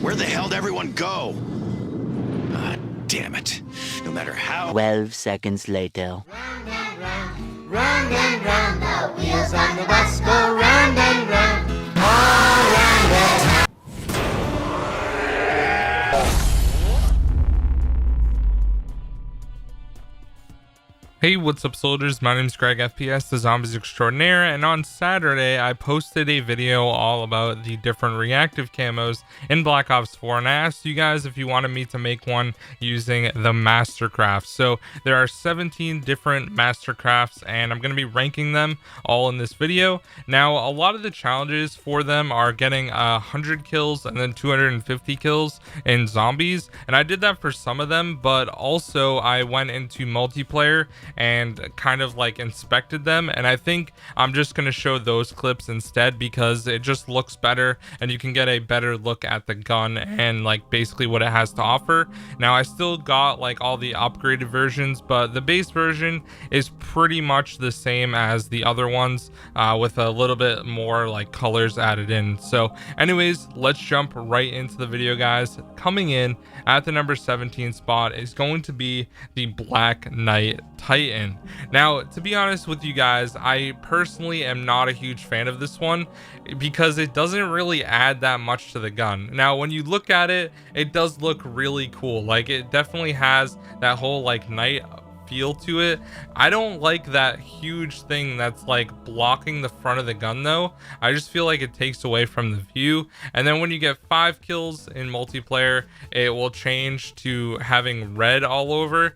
Where the hell did everyone go? Ah, damn it. No matter how... 12 seconds later. Round and round, the wheels on the bus go round and round, all round and round. Hey, what's up soldiers? My name is Greg FPS, the Zombies Extraordinaire, and on Saturday I posted a video all about the different reactive camos in Black Ops 4, and I asked you guys if you wanted me to make one using the Mastercrafts. So there are 17 different Mastercrafts, and I'm going to be ranking them all in this video. Now, a lot of the challenges for them are getting 100 kills and then 250 kills in zombies, and I did that for some of them, but also I went into multiplayer and kind of like inspected them, and I think I'm just going to show those clips instead because it just looks better and you can get a better look at the gun and like basically what it has to offer. Now, I still got like all the upgraded versions, but the base version is pretty much the same as the other ones, with a little bit more like colors added in. So anyways, let's jump right into the video, guys. Coming in at the number 17 spot is going to be the Black Knight Titan. Now, to be honest with you guys, I personally am not a huge fan of this one because it doesn't really add that much to the gun. Now, when you look at it, it does look really cool. Like, it definitely has that whole like knight feel to it. I don't like that huge thing that's like blocking the front of the gun though. I just feel like it takes away from the view. And then when you get 5 kills in multiplayer, it will change to having red all over,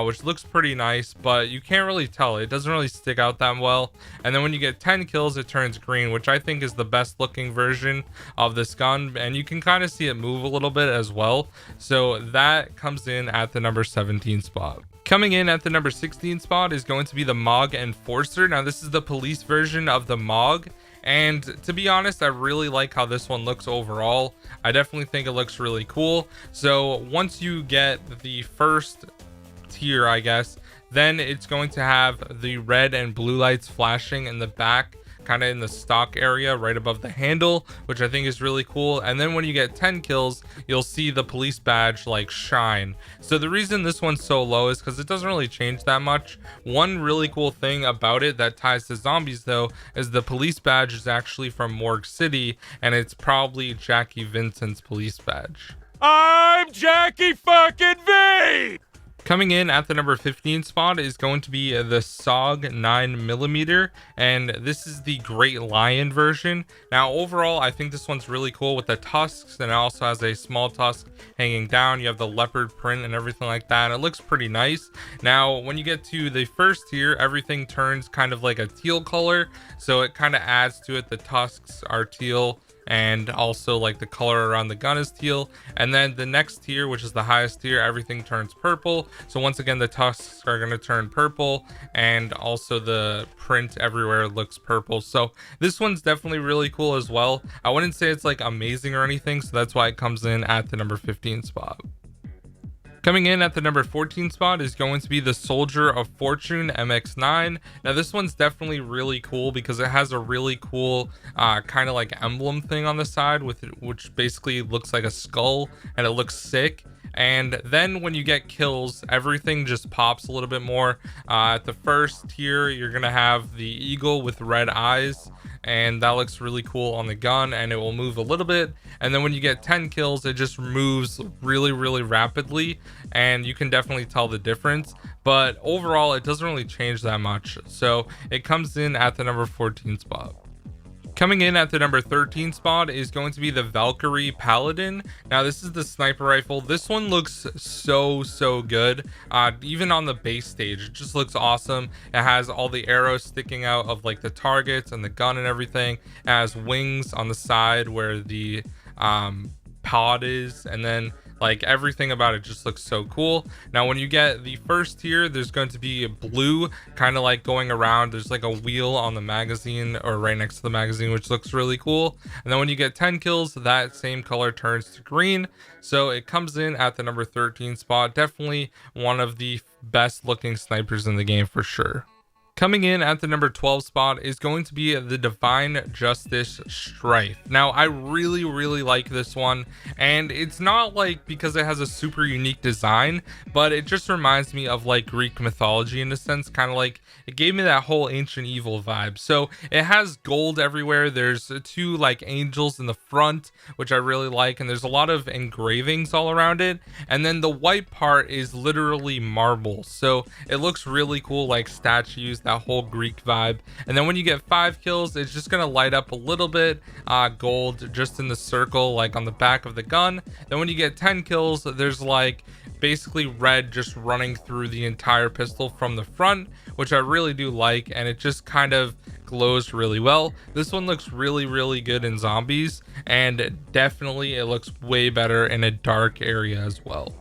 which looks pretty nice, but you can't really tell. It doesn't really stick out that well. And then when you get 10 kills, it turns green, which I think is the best looking version of this gun, and you can kind of see it move a little bit as well. So that comes in at the number 17 spot. Coming in at the number 16 spot is going to be the MOG Enforcer. Now, this is the police version of the MOG, and to be honest, I really like how this one looks overall. I definitely think it looks really cool. So once you get the first tier, I guess, then it's going to have the red and blue lights flashing in the back, kind of in the stock area right above the handle, which I think is really cool. And then when you get 10 kills, you'll see the police badge like shine. So the reason this one's so low is because it doesn't really change that much. One really cool thing about it that ties to zombies though is the police badge is actually from Morgue City, and it's probably Jackie Vincent's police badge. I'm Jackie fucking V! Coming in at the number 15 spot is going to be the SOG 9mm, and this is the Great Lion version. Now, overall, I think this one's really cool with the tusks, and it also has a small tusk hanging down. You have the leopard print and everything like that. It looks pretty nice. Now, when you get to the first tier, everything turns kind of like a teal color, so it kind of adds to it. The tusks are teal, and also like the color around the gun is teal. And then the next tier, which is the highest tier, everything turns purple. So once again, the tusks are going to turn purple, and also the print everywhere looks purple. So this one's definitely really cool as well. I wouldn't say it's like amazing or anything, so that's why it comes in at the number 15 spot. Coming in at the number 14 spot is going to be the Soldier of Fortune MX9. Now, this one's definitely really cool because it has a really cool kind of like emblem thing on the side with it, which basically looks like a skull, and it looks sick. And then when you get kills, everything just pops a little bit more. At the first tier, you're gonna have the eagle with red eyes, and that looks really cool on the gun, and it will move a little bit. And then when you get 10 kills, it just moves really rapidly, and you can definitely tell the difference. But overall, it doesn't really change that much, so it comes in at the number 14 spot. Coming in at the number 13 spot is going to be the Valkyrie Paladin. Now, this is the sniper rifle. This one looks so good. Even on the base stage, it just looks awesome. It has all the arrows sticking out of like the targets and the gun and everything. It has wings on the side where the pod is, and then like everything about it just looks so cool. Now, when you get the first tier, there's going to be a blue kind of like going around. There's like a wheel on the magazine or right next to the magazine, which looks really cool. And then when you get 10 kills, that same color turns to green. So it comes in at the number 13 spot. Definitely one of the best looking snipers in the game for sure. Coming in at the number 12 spot is going to be the Divine Justice Strife. Now, I really like this one, and it's not like because it has a super unique design, but it just reminds me of like Greek mythology in a sense, kind of like it gave me that whole ancient evil vibe. So it has gold everywhere. There's two like angels in the front, which I really like, and there's a lot of engravings all around it. And then the white part is literally marble, so it looks really cool, like statues, that whole Greek vibe. And then when you get 5 kills, it's just gonna light up a little bit gold just in the circle, like on the back of the gun. Then when you get 10 kills, there's like basically red just running through the entire pistol from the front, which I really do like, and it just kind of glows really well. This one looks really good in zombies, and definitely it looks way better in a dark area as well.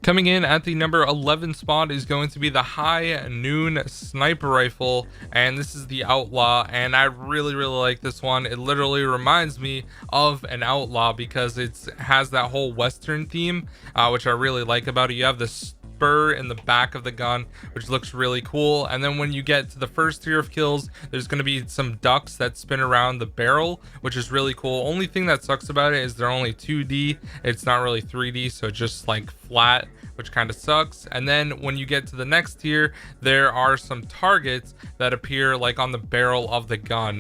Coming in at the number 11 spot is going to be the High Noon Sniper Rifle, and this is the Outlaw, and I really like this one. It literally reminds me of an Outlaw because it has that whole Western theme, which I really like about it. You have the spur in the back of the gun, which looks really cool, and then when you get to the first tier of kills, there's going to be some ducks that spin around the barrel, which is really cool. Only thing that sucks about it is they're only 2D. It's not really 3D, so it's just like flat, which kind of sucks. And then when you get to the next tier, there are some targets that appear like on the barrel of the gun,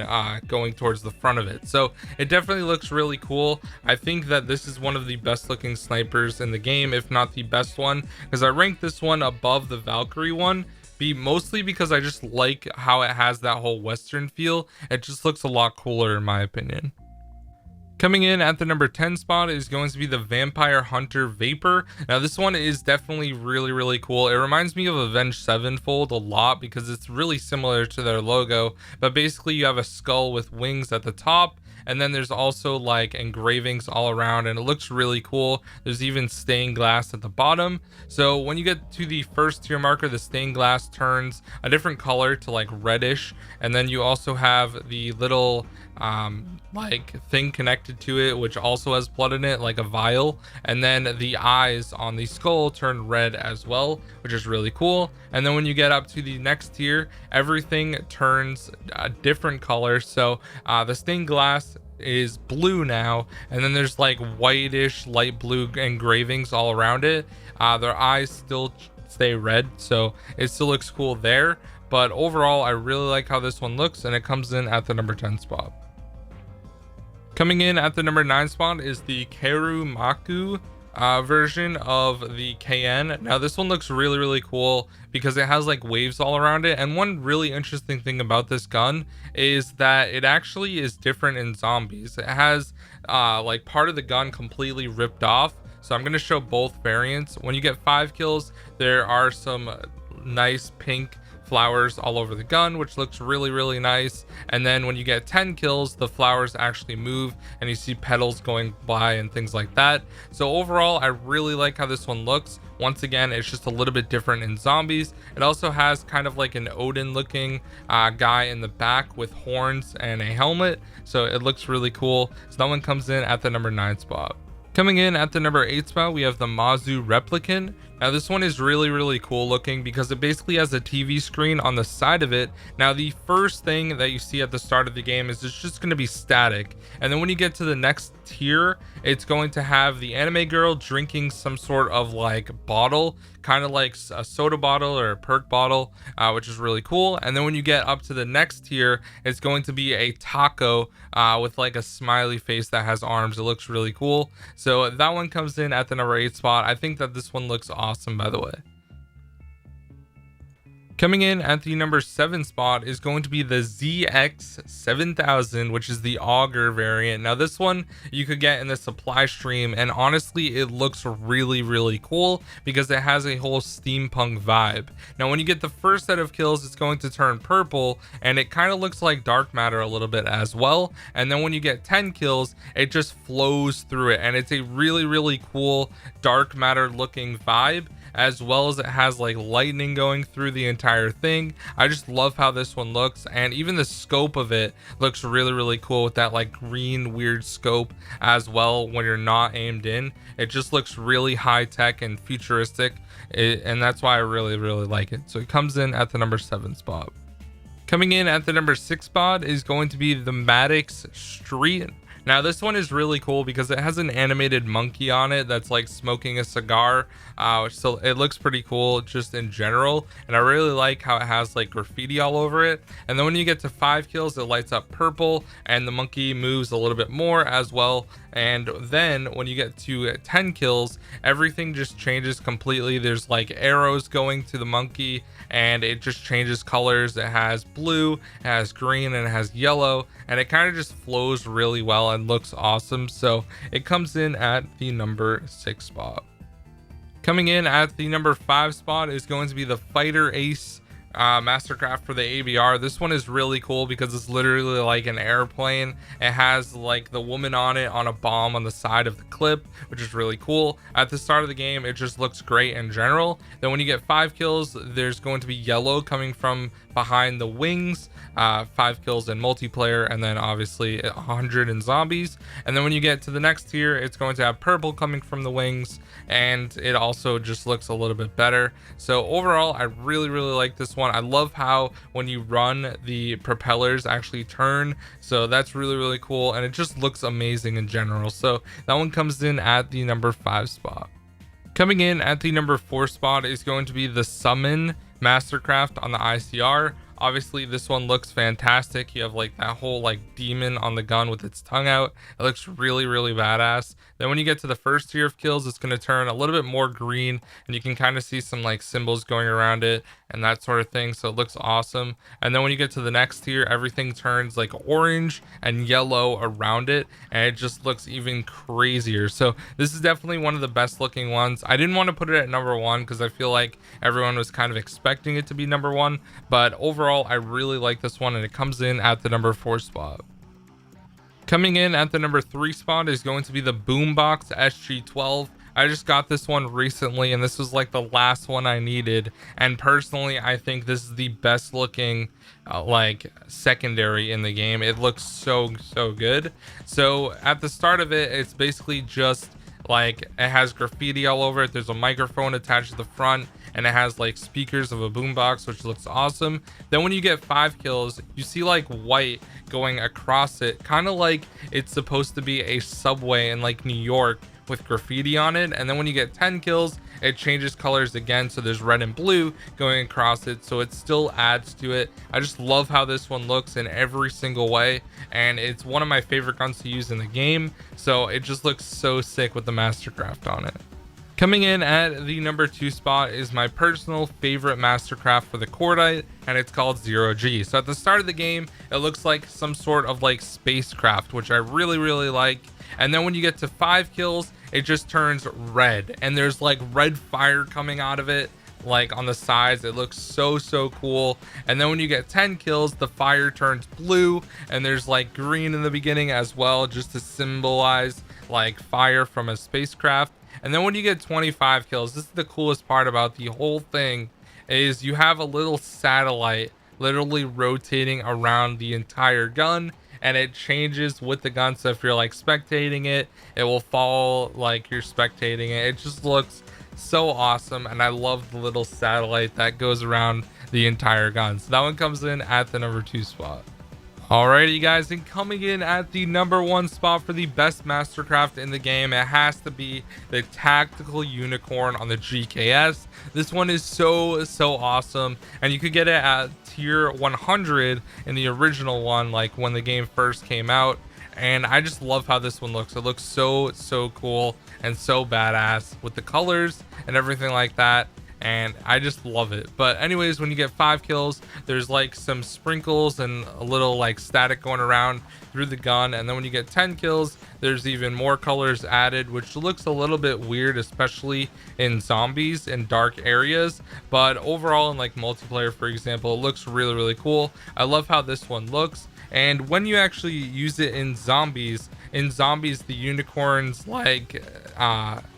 going towards the front of it. So it definitely looks really cool. I think that this is one of the best looking snipers in the game, if not the best one, because I rank this one above the Valkyrie one, mostly because I just like how it has that whole Western feel. It just looks a lot cooler in my opinion. Coming in at the number 10 spot is going to be the Vampire Hunter Vapor. Now this one is definitely really cool. It reminds me of Avenged Sevenfold a lot because it's really similar to their logo, but basically you have a skull with wings at the top, and then there's also like engravings all around, and it looks really cool. There's even stained glass at the bottom. So when you get to the first tier marker, the stained glass turns a different color to like reddish, and then you also have the little like thing connected to it which also has blood in it, like a vial, and then the eyes on the skull turn red as well, which is really cool. And then when you get up to the next tier, everything turns a different color. So the stained glass is blue now, and then there's like whitish light blue engravings all around it. Their eyes still stay red, so it still looks cool there. But overall, I really like how this one looks, and it comes in at the number 10 spot. Coming in at the number 9 spot is the Knaku version of the KN. Now this one looks really cool because it has like waves all around it, and one really interesting thing about this gun is that it actually is different in zombies. It has like part of the gun completely ripped off, so I'm going to show both variants. When you get 5 kills, there are some nice pink flowers all over the gun, which looks really nice. And then when you get 10 kills, the flowers actually move and you see petals going by and things like that. So overall, I really like how this one looks. Once again, it's just a little bit different in zombies. It also has kind of like an Odin looking guy in the back with horns and a helmet, so it looks really cool. So that one comes in at the number 9 spot. Coming in at the number 8 spot, we have the Mazu Replicant. Now this one is really cool looking because it basically has a TV screen on the side of it. Now the first thing that you see at the start of the game is it's just going to be static, and then when you get to the next tier, it's going to have the anime girl drinking some sort of like bottle, kind of like a soda bottle or a perk bottle, which is really cool. And then when you get up to the next tier, it's going to be a taco with like a smiley face that has arms. It looks really cool. So that one comes in at the number 8 spot. I think that this one looks awesome, by the way. Coming in at the number 7 spot is going to be the ZX7000, which is the Auger variant. Now this one you could get in the supply stream, and honestly it looks really cool because it has a whole steampunk vibe. Now when you get the first set of kills, it's going to turn purple, and it kind of looks like dark matter a little bit as well. And then when you get 10 kills, it just flows through it, and it's a really cool dark matter looking vibe. as well as it has like lightning going through the entire thing. I just love how this one looks, and even the scope of it looks really cool with that like green weird scope as well. When you're not aimed in, it just looks really high tech and futuristic, and that's why I really like it. So it comes in at the number 7 spot. Coming in at the number 6 spot is going to be the Maddox Street. Now this one is really cool because it has an animated monkey on it that's like smoking a cigar, so it looks pretty cool just in general, and I really like how it has like graffiti all over it. And then when you get to 5 kills, it lights up purple and the monkey moves a little bit more as well. And then when you get to 10 kills, everything just changes completely. There's like arrows going to the monkey and it just changes colors. It has blue, it has green, and it has yellow, and it kind of just flows really well and looks awesome. So it comes in at the number 6 spot. Coming in at the number 5 spot is going to be the Fighter Ace Mastercraft for the ABR. This one is really cool because it's literally like an airplane. It has like the woman on it on a bomb on the side of the clip, which is really cool. At the start of the game, it just looks great in general. Then when you get 5 kills, there's going to be yellow coming from behind the wings, 5 kills in multiplayer, and then obviously 100 in zombies. And then when you get to the next tier, it's going to have purple coming from the wings, and it also just looks a little bit better. So overall, I really like this one. I love how when you run, the propellers actually turn, so that's really cool, and it just looks amazing in general. So that one comes in at the number 5 spot. Coming in at the number 4 spot is going to be the Summon Mastercraft on the ICR. Obviously this one looks fantastic. You have like that whole like demon on the gun with its tongue out. It looks really badass. Then when you get to the first tier of kills, it's going to turn a little bit more green, and you can kind of see some like symbols going around it and that sort of thing, so it looks awesome. And then when you get to the next tier, everything turns like orange and yellow around it, and it just looks even crazier. So this is definitely one of the best looking ones. I didn't want to put it at number 1 because I feel like everyone was kind of expecting it to be number 1, but overall I really like this one, and it comes in at the number 4 spot. Coming in at the number 3 spot is going to be the Boombox SG12. I just got this one recently, and this was like the last one I needed, and personally I think this is the best looking like secondary in the game. It looks so good. So at the start of it, it's basically just like it has graffiti all over it. There's a microphone attached to the front, and it has like speakers of a boombox, which looks awesome. Then when you get 5 kills, you see like white going across it, kind of like it's supposed to be a subway in like New York with graffiti on it. And then when you get 10 kills, it changes colors again, so there's red and blue going across it, so it still adds to it. I just love how this one looks in every single way, and it's one of my favorite guns to use in the game, so it just looks so sick with the Mastercraft on it. Coming in at the number 2 spot is my personal favorite Mastercraft for the Cordite, and it's called ZeroG. So at the start of the game, it looks like some sort of like spacecraft, which I really like. And then when you get to 5 kills, it just turns red, and there's like red fire coming out of it, like on the sides. It looks so cool. And then when you get 10 kills, the fire turns blue, and there's like green in the beginning as well, just to symbolize like fire from a spacecraft. And then when you get 25 kills, this is the coolest part about the whole thing, is you have a little satellite literally rotating around the entire gun, and it changes with the gun. So if you're like spectating it, it will fall like you're spectating it. It just looks so awesome, and I love the little satellite that goes around the entire gun. So that one comes in at the number 2 spot. Alrighty guys, and coming in at the number 1 spot for the best Mastercraft in the game, it has to be the Tactical Unicorn on the GKS. This one is so awesome, and you could get it at tier 100 in the original one, like when the game first came out. And I just love how this one looks. It looks so cool and so badass with the colors and everything like that, and I just love it. But anyways, when you get 5 kills, there's like some sprinkles and a little like static going around through the gun. And then when you get 10 kills, there's even more colors added, which looks a little bit weird, especially in zombies in dark areas. But overall, in like multiplayer, for example, it looks really cool. I love how this one looks. And when you actually use it in zombies, in zombies, the unicorn's like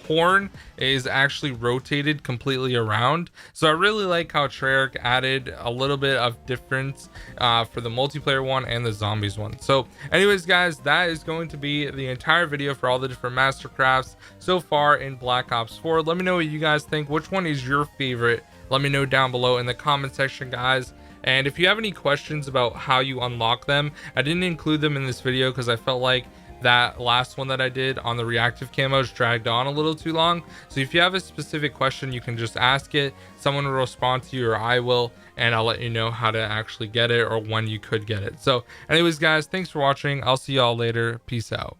horn is actually rotated completely around. So I really like how Treyarch added a little bit of difference for the multiplayer one and the zombies one. So anyways guys, that is going to be the entire video for all the different Mastercrafts so far in Black Ops 4. Let me know what you guys think. Which one is your favorite? Let me know down below in the comment section, guys. And if you have any questions about how you unlock them, I didn't include them in this video because I felt like that last one that I did on the reactive camos dragged on a little too long. So if you have a specific question, you can just ask it. Someone will respond to you, or I will, and I'll let you know how to actually get it or when you could get it. So anyways guys, thanks for watching. I'll see y'all later. Peace out.